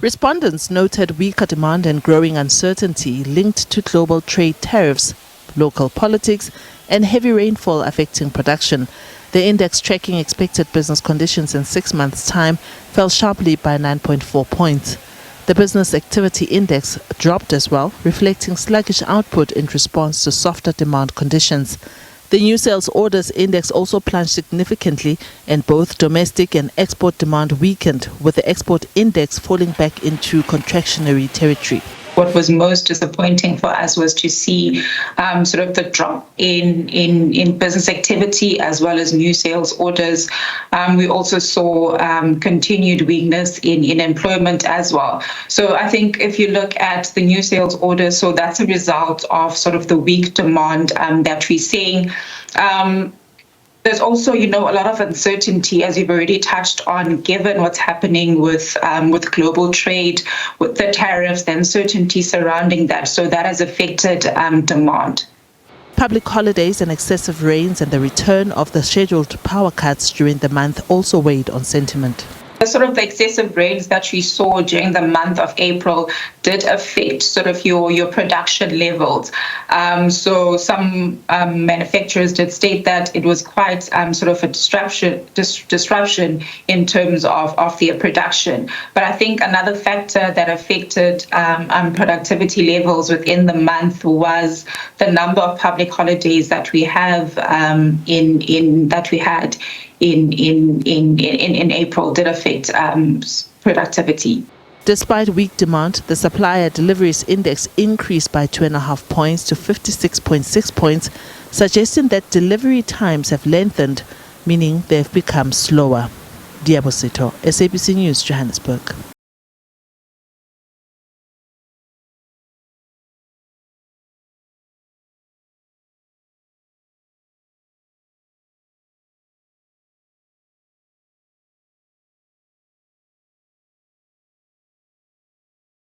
Respondents noted weaker demand and growing uncertainty linked to global trade tariffs, local politics, and heavy rainfall affecting production. The index tracking expected business conditions in 6 months' time fell sharply by 9.4 points. The business activity index dropped as well, reflecting sluggish output in response to softer demand conditions. The new sales orders index also plunged significantly, and both domestic and export demand weakened, with the export index falling back into contractionary territory. What was most disappointing for us was to see sort of the drop in business activity as well as new sales orders. We also saw continued weakness in employment as well. So I think if you look at the new sales orders, so that's a result of sort of the weak demand that we're seeing. There's also, a lot of uncertainty, as you've already touched on, given what's happening with global trade, with the tariffs, the uncertainty surrounding that. So that has affected demand. Public holidays and excessive rains and the return of the scheduled power cuts during the month also weighed on sentiment. The excessive rains that we saw during the month of April did affect sort of your production levels. So some manufacturers did state that it was quite sort of a disruption in terms of their production. But I think another factor that affected productivity levels within the month was the number of public holidays that we have in April did affect productivity. Despite weak demand, the supplier deliveries index increased by 2.5 points to 56.6 points, suggesting that delivery times have lengthened, meaning they have become slower. Diabosito, SABC News, Johannesburg.